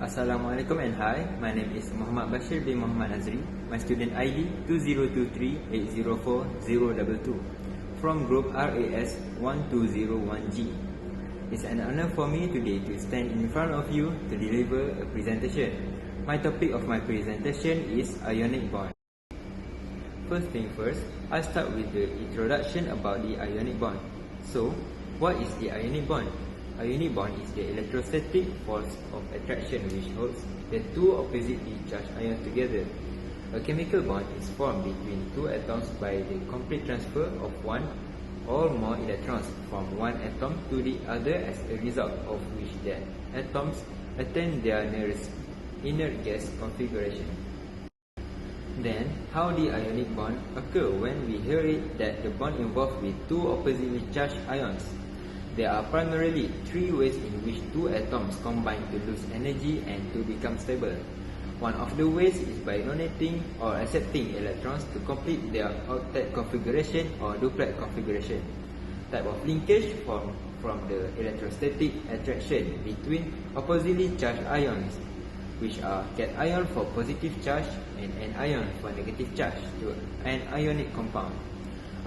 Assalamualaikum and hi, my name is Muhammad Bashir bin Muhammad Nazri. My student ID 2023804022 from group RAS 1201G. It's an honor for me today to stand in front of you to deliver a presentation. My topic of my presentation is ionic bond. First thing first, I'll start with the introduction about the ionic bond. So, what is the ionic bond? Ionic bond is the electrostatic force of attraction which holds the two oppositely charged ions together. A chemical bond is formed between two atoms by the complete transfer of one or more electrons from one atom to the other, as a result of which the atoms attain their nearest inert gas configuration. Then, how the ionic bond occur when we hear it that the bond involved with two oppositely charged ions? There are primarily three ways in which two atoms combine to lose energy and to become stable. One of the ways is by donating or accepting electrons to complete their octet configuration or duplet configuration. Type of linkage from the electrostatic attraction between oppositely charged ions, which are cation for positive charge and anion for negative charge, to an ionic compound.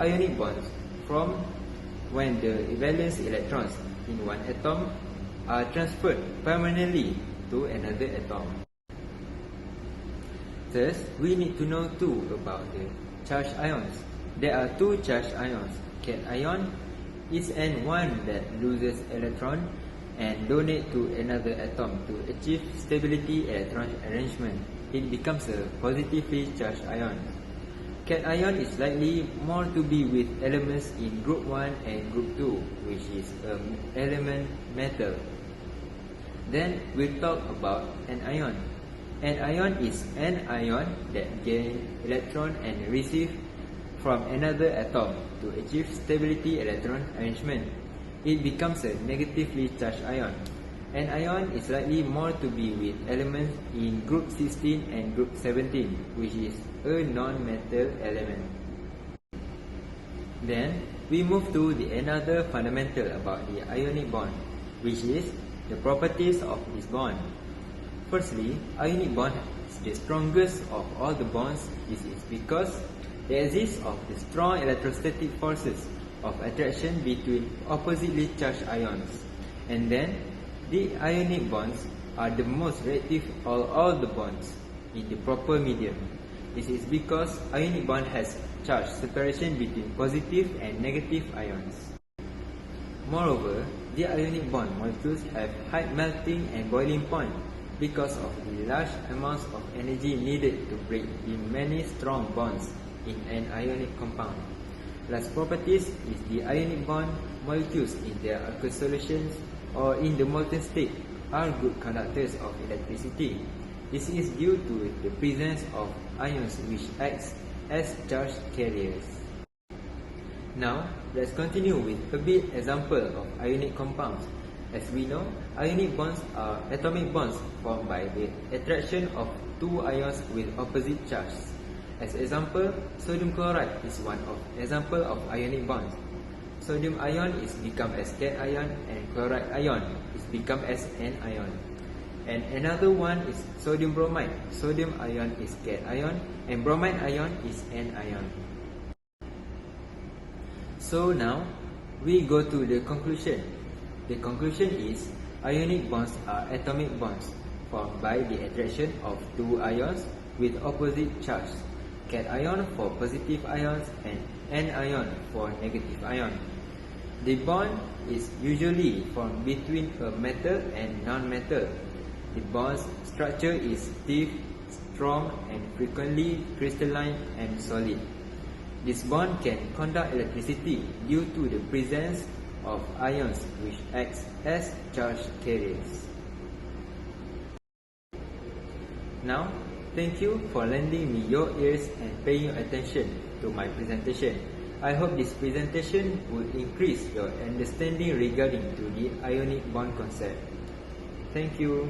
Ionic bonds from when the valence electrons in one atom are transferred permanently to another atom. Thus, we need to know too about the charged ions. There are two charged ions. Cation is one that loses electron and donate to another atom to achieve stability electron arrangement. It becomes a positively charged ion. Cation is likely more to be with elements in group 1 and group 2, which is an element metal. Then we'll talk about an ion. An ion is an ion that gains electron and receives from another atom to achieve stability electron arrangement. It becomes a negatively charged ion. An ion is likely more to be with elements in group 16 and group 17, which is a non-metal element. Then, we move to another fundamental about the ionic bond, which is the properties of this bond. Firstly, ionic bond is the strongest of all the bonds. This is because the existence of the strong electrostatic forces of attraction between oppositely charged ions. And then, the ionic bonds are the most reactive of all the bonds in the proper medium. This is because ionic bond has charge separation between positive and negative ions. Moreover, the ionic bond molecules have high melting and boiling point because of the large amounts of energy needed to break the many strong bonds in an ionic compound. Last properties is the ionic bond molecules in their aqueous solutions or in the molten state are good conductors of electricity. This is due to the presence of ions which acts as charge carriers. Now, let's continue with a bit example of ionic compounds. As we know, ionic bonds are atomic bonds formed by the attraction of two ions with opposite charges. As example, sodium chloride is one of example of ionic bonds. Sodium ion is become as cation and chloride ion is become as anion. And another one is sodium bromide. Sodium ion is cation and bromide ion is anion. So now, we go to the conclusion. The conclusion is ionic bonds are atomic bonds formed by the attraction of two ions with opposite charge. Cation for positive ions and anion for negative ion. The bond is usually formed between a metal and non-metal. The bond's structure is stiff, strong, and frequently crystalline and solid. This bond can conduct electricity due to the presence of ions which acts as charge carriers. Now, thank you for lending me your ears and paying attention to my presentation. I hope this presentation will increase your understanding regarding to the ionic bond concept. Thank you.